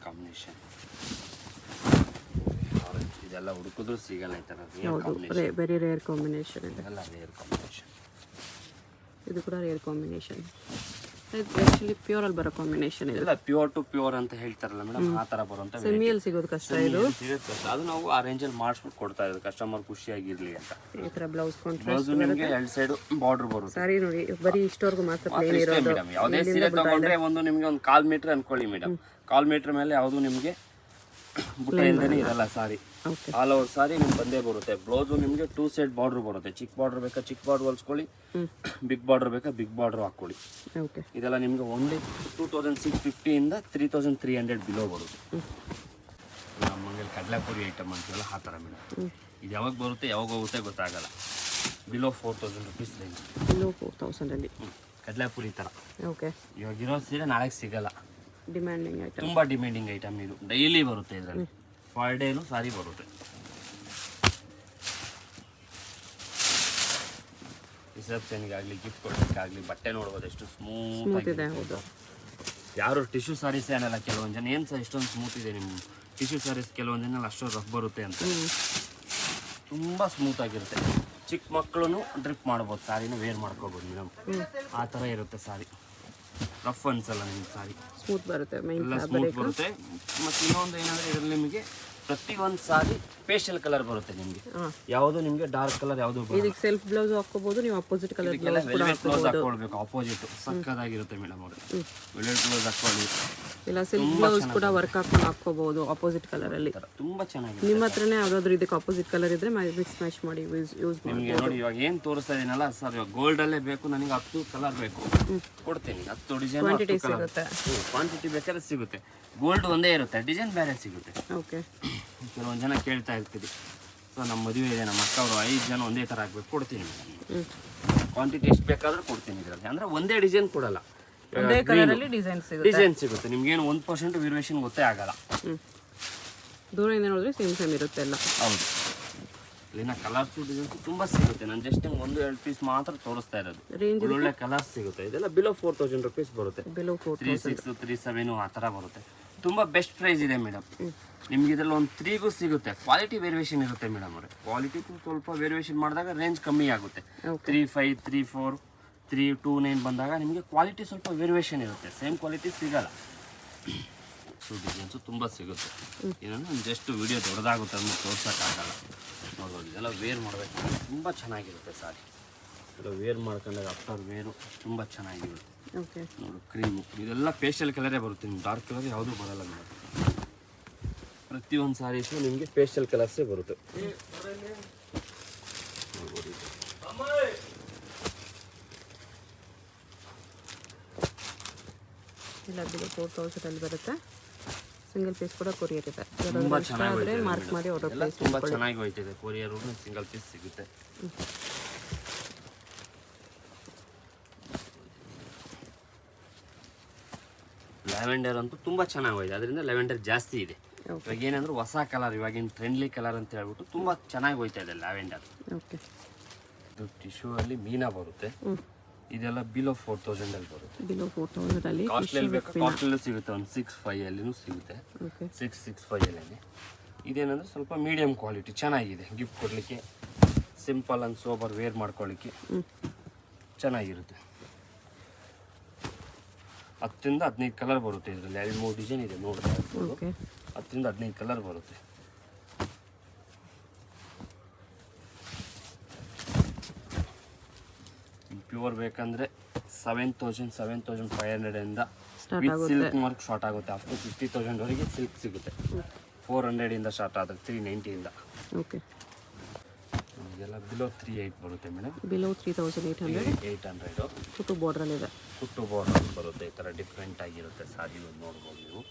ಕಾಂಬಿನೇಷನ್. ಇದೆಲ್ಲ ಹುಡುಕಿದ್ರು ಸಿಗಲ್ಲ ಈ ಥರ ಹೌದು, ವೆರಿ ರೇರ್ ಕಾಂಬಿನೇಷನ್ ಇದೆ. ಎಲ್ಲ ರೇರ್ ಕಾಂಬಿನೇಷನ್. ಇದು ಕೂಡ ರೇರ್ ಕಾಂಬಿನೇಷನ್. ಆಕ್ಚುಲಿ ಪ್ಯೂರ್ ಅಲ್ಲಿ ಬರೋ ಕಾಂಬಿನೇಷನ್ ಇದೆ. ಇಲ್ಲ ಪ್ಯೂರ್ ಟು ಪ್ಯೂರ್ ಅಂತ ಹೇಳ್ತಾರಲ್ಲ ಮೇಡಮ್, ಆ ಥರ ಬರುವಂಥ ಸೆಮಿಯಲ್ಲಿ ಸಿಗೋದು ಕಷ್ಟ ಇದು. ಅದು ನಾವು ಆ ರೇಂಜಲ್ಲಿ ಮಾಡಿಸ್ಬಿಟ್ಟು ಕೊಡ್ತಾ ಇರೋದು ಕಸ್ಟಮರ್ ಖುಷಿಯಾಗಿರ್ಲಿ ಅಂತ. ಈ ತರ ಬ್ಲೌಸ್ ಬ್ಲೌಸ್ ನಿಮಗೆ 2 ಸೈಡ್ ಬಾರ್ಡರ್ ಬರುತ್ತೆ. ಸಾರಿ ನೋಡಿ, ಬರೀ ಇಷ್ಟವರೆಗೂ ಮಾತ್ರ ಪ್ಲೇನ್ ಇರೋದು. ಮೇಡಮ್ ಯಾವುದೇ ಸೀರೆ ತಗೊಂಡ್ರೆ ಒಂದು ನಿಮಗೆ ಒಂದು 1/4 ಮೀಟರ್ ಅನ್ಕೊಳ್ಳಿ ಮೇಡಮ್. 1/4 ಮೀಟರ್ ಮೇಲೆ ಯಾವುದು ನಿಮಗೆ ಬುಟ್ಟ ಇಲ್ದೇನೆ ಇರಲ್ಲ ಸಾರಿ. ಆಲ್ ಓವರ್ ಸಾರಿ ನಿಮ್ಗೆ ಬಂದೇ ಬರುತ್ತೆ. ಬ್ಲೌಸು ನಿಮಗೆ 2 ಸೈಡ್ ಬಾರ್ಡರ್ ಬರುತ್ತೆ. ಚಿಕ್ಕ ಬಾರ್ಡರ್ ಬೇಕಾ ಚಿಕ್ಕ ಬಾರ್ಡರ್ ಹೊಲ್ಸ್ಕೊಳ್ಳಿ, ಬಿಗ್ ಬಾರ್ಡರ್ ಬೇಕಾ ಬಿಗ್ ಬಾರ್ಡರ್ ಹಾಕ್ಕೊಳ್ಳಿ. ಇದೆಲ್ಲ ನಿಮಗೆ ಓನ್ಲಿ 2650 ಇಂದ 3300 ಬಿಲೋ ಬರುತ್ತೆ. ನಮ್ಮಂಗೆ ಕಡಲೆಪುರಿ ಐಟಮ್ ಅಂತೀವಲ್ಲ ಆ ಥರ ಮೇಡಮ್. ಇದು ಯಾವಾಗ ಬರುತ್ತೆ ಯಾವಾಗ ಹೋಗುತ್ತೆ ಗೊತ್ತಾಗಲ್ಲ. Below 4000 rupees range. ಬಿಲೋ 4000 ಅಲ್ಲಿ ಕಡಲೆಪುರಿ ಥರ. ಓಕೆ, ಇವಾಗ ಇರೋ ಸೀರೆ ನಾಳೆ ಸಿಗಲ್ಲ. ಡಿಮ್ಯಾಂಡಿಂಗ್ ಐಟಮ್, ತುಂಬ ಡಿಮ್ಯಾಂಡಿಂಗ್ ಐಟಮ್. ಇದು ಡೈಲಿ ಬರುತ್ತೆ. ಇದರಲ್ಲಿ 4 ಡೇನು ಸಾರಿ ಬರುತ್ತೆ. ರಿಸೆಪ್ಷನ್ಗಾಗಲಿ ಗಿಫ್ಟ್ ಕೊಡೋದಕ್ಕಾಗಲಿ ಬಟ್ಟೆ ನೋಡ್ಬೋದು ಎಷ್ಟು ಸ್ಮೂತ್ ಇದೆ. ಹೌದು, ಯಾರು ಟಿಶ್ಯೂ ಸಾರೀಸ್ ಏನಲ್ಲ, ಕೆಲವೊಂದು ಜನ ಏನು ಸಹ ಇಷ್ಟೊಂದು ಸ್ಮೂತ್ ಇದೆ ನಿಮ್ಮ ಟಿಶ್ಯೂ ಸಾರೀಸ್, ಕೆಲವೊಂದು ಜನ ಅಷ್ಟೊಂದು ರಫ್ ಬರುತ್ತೆ ಅಂತ. ತುಂಬ ಸ್ಮೂತ್ ಆಗಿರುತ್ತೆ. ಚಿಕ್ಕ ಮಕ್ಕಳು ಡ್ರಿಪ್ ಮಾಡ್ಬೋದು, ಸಾರಿನ ವೇರ್ ಮಾಡ್ಕೋಬೋದು ಮೇಡಮ್. ಆ ಥರ ಇರುತ್ತೆ ಸಾರಿ. ರಫ್ ಅನ್ಸಲ್ಲ ನಿಮ್ಗೆ ಸಾರಿ, ಸ್ಮೂತ್ ಬರುತ್ತೆ. ಎಲ್ಲ ಸ್ಮೂತ್ ಬರುತ್ತೆ. ಮತ್ತು ಇನ್ನೊಂದು ಏನಂದರೆ ಇದರಲ್ಲಿ ನಿಮಗೆ ಪ್ರತಿಯೊಂದು ಸಾರಿ ಪೇಸ್ಟಲ್ ಕಲರ್ ಬರುತ್ತೆ ನಿಮಗೆ. ಯಾವುದು ನಿಮಗೆ ಡಾರ್ಕ್ ಕಲರ್ ಯಾವುದು ಇದಕ್ಕೆ ಸೆಲ್ಫ್ ಬ್ಲೌಸ್ ಹಾಕೋಬಹುದು, ನೀವು ಅಪೋಸಿಟ್ ಕಲರ್ ಬ್ಲೌಸ್ ಹಾಕೊಳ್ಬೇಕು. ಅಪೋಸಿಟ್ ಸಕ್ಕದಾಗಿರುತ್ತೆ ಮೇಡಮ್ ಅವ್ರೆ. ವೆಲ್ವೆಟ್ ಬ್ಲೌಸ್ ಹಾಕೊಳ್ಳಿ, ಇಲ್ಲ ಸಿಲ್ಕ್ ಬ್ಲೌಸ್ ಕೂಡ ವರ್ಕ್ ಹಾಕೊಂಡು ಹಾಕೋಬಹುದು ಅಪೋಸಿಟ್ ಕಲರ್ ಅಲ್ಲಿ. ತುಂಬಾ ಚೆನ್ನಾಗಿದೆ. ನಿಮ್ಮ ಹತ್ರನೇ ಯಾವ್ದಾದ್ರು ಇದಕ್ಕೆ ಅಪೋಸಿಟ್ ಕಲರ್ ಇದ್ರೆ ಮಿಕ್ಸ್ ಮ್ಯಾಚ್ ಮಾಡಿ ಯೂಸ್ ಮಾಡಿ. ನಿಮಗೆ ನೋಡಿ ಇವಾಗ ಏನು ತೋರಿಸ್ತಾ ಇದೀನಲ್ಲ ಸರ್, ಇವಾಗ ಗೋಲ್ಡ್ ಅಲ್ಲೇ ಬೇಕು ನನಗೆ 10 ಕಲರ್ ಬೇಕು, ಕೊಡ್ತೀನಿ. 10 ಡಿಸೈನ್ ಕ್ವಾಂಟಿಟಿ ಸಿಗುತ್ತೆ. ಕ್ವಾಂಟಿಟಿ ಬೇಕಾದ್ರೆ ಸಿಗುತ್ತೆ. ಗೋಲ್ಡ್ ಒಂದೇ ಇರುತ್ತೆ, ಡಿಸೈನ್ ಬೇರೆ ಸಿಗುತ್ತೆ. ಓಕೆ, ಕೆಲವೊಂದು ಜನ ಕೇಳ್ತಾ ಇರ್ತೀರಿ, ಸೊ ನಮ್ಮ ಮದುವೆ ಇದೆ, ನಮ್ಮ ಅಕ್ಕ ಅವರು 5 ಜನ ಒಂದೇ ಥರ ಹಾಕ್ಬೇಕು, ಕೊಡ್ತೀನಿ ಮೇಡಮ್. ಕ್ವಾಂಟಿಟಿ ಎಷ್ಟು ಬೇಕಾದ್ರೂ ಕೊಡ್ತೀನಿ ಇದರಲ್ಲಿ. ಅಂದರೆ ಒಂದೇ ಡಿಸೈನ್ ಕೊಡಲ್ಲ, ಒಂದೇ ಕಲರ್ ಅಲ್ಲಿ ಡಿಸೈನ್ ಸಿಗುತ್ತೆ. ಡಿಸೈನ್ ಸಿಗುತ್ತೆ ನಿಮ್ಗೇನು 1% ವೇರಿಯೇಷನ್ ಗೊತ್ತೇ ಆಗಲ್ಲ. ದೂರದಿಂದ ನೋಡಿದ್ರೆ ಸೇಮ್ ಇರುತ್ತೆ ಎಲ್ಲ. ಹೌದು, ಇಲ್ಲಿನ ಕಲರ್ಸು ಡಿಸೈನ್ಸ್ ತುಂಬ ಸಿಗುತ್ತೆ. ನಾನು ಜಸ್ಟ್ 1-2 ಪೀಸ್ ಮಾತ್ರ ತೋರಿಸ್ತಾ ಇರೋದು. ಒಳ್ಳೊಳ್ಳೆ ಕಲರ್ಸ್ ಸಿಗುತ್ತೆ. ಇದೆಲ್ಲ ಬಿಲೋ 4000 ರುಪೀಸ್ ಬರುತ್ತೆ. ಬಿಲೋ 36, 37 ಆ ಥರ ಬರುತ್ತೆ. ತುಂಬ ಬೆಸ್ಟ್ ಪ್ರೈಸ್ ಇದೆ ಮೇಡಮ್. ನಿಮ್ಗೆ ಇದರಲ್ಲಿ ಒಂದು 3ಗೂ ಸಿಗುತ್ತೆ. ಕ್ವಾಲಿಟಿ ವೇರಿಯೇಷನ್ ಇರುತ್ತೆ ಮೇಡಮ್ ಅವರೇ. ಕ್ವಾಲಿಟಿ ಸ್ವಲ್ಪ ವೇರಿಯೇಷನ್ ಮಾಡಿದಾಗ ರೇಂಜ್ ಕಮ್ಮಿ ಆಗುತ್ತೆ. 35, 34, 329 ಬಂದಾಗ ನಿಮಗೆ ಕ್ವಾಲಿಟಿ ಸ್ವಲ್ಪ ವೇರಿಯೇಷನ್ ಇರುತ್ತೆ. ಸೇಮ್ ಕ್ವಾಲಿಟಿ ಸಿಗಲ್ಲ. ಸೊ ಡಿಸೈನ್ಸು ತುಂಬ ಸಿಗುತ್ತೆ. ಏನಂದ್ರೆ ಜಸ್ಟ್ ವಿಡಿಯೋ ದೊಡ್ಡದಾಗುತ್ತೆ ಅಂದ್ರೆ ತೋರ್ಸೋಕ್ಕಾಗಲ್ಲ. ನೋಡ್ಬೋದು, ಇದೆಲ್ಲ ವೇರ್ ಮಾಡಬೇಕು, ತುಂಬ ಚೆನ್ನಾಗಿರುತ್ತೆ ಸಾರಿ. ಇದೆಲ್ಲ ವೇರ್ ಮಾಡ್ಕೊಂಡಾಗ ಆಫ್ಟರ್ ವೇರು ತುಂಬ ಚೆನ್ನಾಗಿರುತ್ತೆ. ನೋಡು ಕ್ರೀಮು, ಇದೆಲ್ಲ ಪೇಸ್ಟಲ್ ಕಲರೇ ಬರುತ್ತೆ. ನಿಮ್ಗೆ ಡಾರ್ಕ್ ಕಲರ್ ಯಾವುದೂ ಬರಲ್ಲ ಮೇಡಮ್. ಪ್ರತಿಯೊಂದು ಸಾರೀಸು ನಿಮಗೆ ಪೇಸ್ಟಲ್ ಕಲರ್ಸೇ ಬರುತ್ತೆ. ಇಲ್ಲ ಬಿಲೋ 4000 ಅಲ್ಲಿ ಬರುತ್ತೆ. ಸಿಂಗಲ್ ಪೀಸ್ ಕೂಡ ಕೊರಿಯರ್ ಇದೆ. ತುಂಬ ಚೆನ್ನಾಗಿ ಮಾರ್ಕ್ ಮಾಡಿ ಆರ್ಡರ್ ಪ್ಲೇಸ್ ತುಂಬ ಚೆನ್ನಾಗಿ ಹೋಯ್ತಿದೆ. ಕೊರಿಯರ್ ಸಿಂಗಲ್ ಪೀಸ್ ಸಿಗುತ್ತೆ. ಲ್ಯಾವೆಂಡರ್ ಅಂತೂ ತುಂಬ ಚೆನ್ನಾಗಿ ಹೋಯ್ತು. ಅದರಿಂದ ಲ್ಯಾವೆಂಡರ್ ಜಾಸ್ತಿ ಇದೆ. ಇವಾಗ ಏನಂದ್ರೆ ಹೊಸ ಕಲರ್, ಇವಾಗಿನ ಟ್ರೆಂಡ್ಲಿ ಕಲರ್ ಅಂತ ಹೇಳ್ಬಿಟ್ಟು ತುಂಬ ಚೆನ್ನಾಗಿ ಹೋಯ್ತಾ ಇದೆ ಲ್ಯಾವೆಂಡರ್. ಇದು ಟಿಶ್ಯೂ ಅಲ್ಲಿ ಮೀನಾ ಬರುತ್ತೆ. ಇದೆಲ್ಲ ಬಿಲೋ 4000 ಅಲ್ಲಿ ಬರುತ್ತೆ. ಬಿಲೋ 4000 ಅಲ್ಲಿ ಕಾಸ್ಟ್ಲಿ ಬೇಕಾ ಕಾಸ್ಟ್ಲಿ ಸಿಗುತ್ತೆ. ಒಂದು 65 ಅಲ್ಲಿನೂ ಸಿಗುತ್ತೆ. 665 ಅಲ್ಲಿ. ಇದೇನಂದ್ರೆ ಸ್ವಲ್ಪ ಮೀಡಿಯಂ ಕ್ವಾಲಿಟಿ ಚೆನ್ನಾಗಿದೆ. ಗಿಫ್ಟ್ ಕೊಡಲಿಕ್ಕೆ ಸಿಂಪಲ್ ಅಂಡ್ ಸೋಬರ್ ವೇರ್ ಮಾಡ್ಕೊಳ್ಳಿಕ್ಕೆ ಚೆನ್ನಾಗಿರುತ್ತೆ. 10 ರಿಂದ 15 ಕಲರ್ ಬರುತ್ತೆ ಇದರಲ್ಲಿ. 2-3 ಡಿಸೈನ್ ಇದೆ ನೋಡ್ತಾ ಇರ್ಬೋದು. 10 ರಿಂದ 15 ಕಲರ್ ಬರುತ್ತೆ. ಪ್ಯೂರ್ ಬೇಕಂದ್ರೆ 7500 ಇಂದ ವಿತ್ ಸಿಲ್ಕ್ ಮಾರ್ಕ್ ಸ್ಟಾರ್ಟ್ ಆಗುತ್ತೆ. ಅಪ್ ಟು 50,000 ವರೆಗೆ ಸಿಲ್ಕ್ ಸಿಗುತ್ತೆ. 400 ಇಂದ ಸ್ಟಾರ್ಟ್ ಆಗುತ್ತೆ. 390 ಇಂದ. ಓಕೆ, ಇದೆಲ್ಲ ಬಿಲೋ 38 ಬರುತ್ತೆ ಮೇಡಮ್. ಬಿಲೋ 3800 ಕುಟ್ಟು ಬಾರ್ಡರ್ ಇದೆ. ಕುಟ್ಟು ಬಾರ್ಡರ್ ಬರುತ್ತೆ. ಈ ಥರ ಡಿಫ್ರೆಂಟ್ ಆಗಿರುತ್ತೆ ಸಾರಿ. ನೋಡ್ಬೋದು ನೀವು.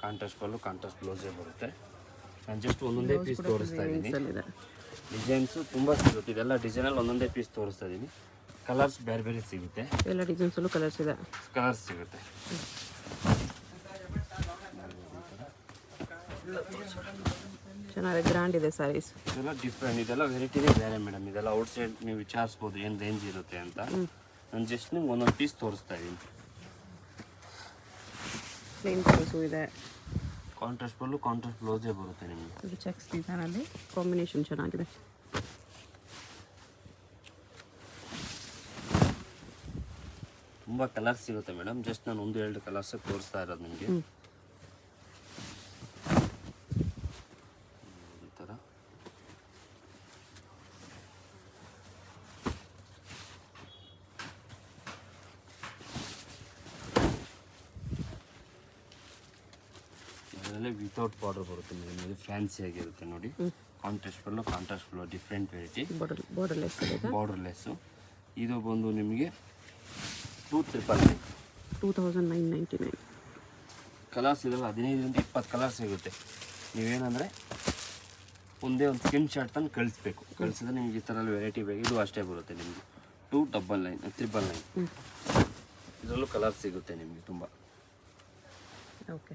ಕಾಂಟ್ರಾಸ್ಟ್ ಪಲ್ಲು, ಕಾಂಟ್ರಾಸ್ಟ್ ಬ್ಲೌಸೇ ಬರುತ್ತೆ. ನಾನು ಜಸ್ಟ್ ಒಂದೊಂದೇ ಪೀಸ್ ತೋರಿಸ್ತಾ ಇದ್ದೀನಿ. ಡಿಸೈನ್ಸು ತುಂಬ ಸಿಗುತ್ತೆ. ಇದೆಲ್ಲ ಡಿಸೈನಲ್ಲಿ ಒಂದೊಂದೇ ಪೀಸ್ ತೋರಿಸ್ತಾ ಇದ್ದೀನಿ. ಕಲರ್ಸ್ ಬೇರೆ ಬೇರೆ ಸಿಗುತ್ತೆ. ಎಲ್ಲ ಡಿಸೈನ್ಸಲ್ಲೂ ಕಲರ್ಸ್ ಇದೆ. ಕಲರ್ಸ್ ಸಿಗುತ್ತೆ. ಚೆನ್ನಾಗಿ ಗ್ರ್ಯಾಂಡ್ ಇದೆ ಸ್ಯಾರೀಸ್. ಇದೆಲ್ಲ ಡಿಫ್ರೆಂಟ್. ಇದೆಲ್ಲ ವೆರೈಟಿನೇ ಬೇರೆ ಮೇಡಮ್. ಇದೆಲ್ಲ ಔಟ್ ಸೈಡ್ ನೀವು ವಿಚಾರಿಸ್ಬೋದು ಏನು ರೇಂಜ್ ಇರುತ್ತೆ ಅಂತ. ನಾನು ಜಸ್ಟ್ ನಿಮ್ಗೆ ಒಂದೊಂದು ಪೀಸ್ ತೋರಿಸ್ತಾ ಇದ್ದೀನಿ. ಪ್ಲೇನ್ ಪೀಸು ಇದೆ, ಕಾಂಟ್ರಾಸ್ಟ್ ಪಲ್ಲು ಕಾಂಟ್ರಾಸ್ಟ್ ಬ್ಲೌಸೇ ಬರುತ್ತೆ ನಿಮಗೆ. ಇದು ಚೆಕ್ಸ್ ಡಿಸೈನಲ್ಲಿ ಕಾಂಬಿನೇಷನ್ ಚೆನ್ನಾಗಿದೆ. ತುಂಬ ಕಲರ್ಸ್ ಸಿಗುತ್ತೆ ಮೇಡಮ್. ಜಸ್ಟ್ ನಾನು 1-2 ಕಲರ್ಸ್ ತೋರಿಸ್ತಾ ಇರೋದು ನಿಮಗೆ. ಈ ಥರ ಇದರಲ್ಲೇ ವಿತೌಟ್ ಬಾರ್ಡರ್ ಬರುತ್ತೆ ಮೇಡಮ್. ಇದು ಫ್ಯಾನ್ಸಿ ಆಗಿರುತ್ತೆ ನೋಡಿ. Contrast pallu contrast blouse different variety. ಬಾರ್ಡರ್ಲೆಸ್ಸು. ಇದು ಬಂದು ನಿಮಗೆ 2999. ಕಲರ್ಸ್ ಇದೆಲ್ಲ 15-20 ಕಲರ್ಸ್ ಸಿಗುತ್ತೆ. ನೀವೇನಂದರೆ ಒಂದೇ ಒಂದು ಸ್ಕ್ರೀನ್ ಶಾಟ್ ತಂದು ಕಳಿಸ್ಬೇಕು. ಕಳಿಸಿದ್ರೆ ನಿಮ್ಗೆ ಈ ಥರ ವೆರೈಟಿ ಬೇಕು. ಇದು ಅಷ್ಟೇ ಬರುತ್ತೆ ನಿಮಗೆ. 299 399. ಇದರಲ್ಲೂ ಕಲರ್ಸ್ ಸಿಗುತ್ತೆ ನಿಮಗೆ ತುಂಬ. ಓಕೆ.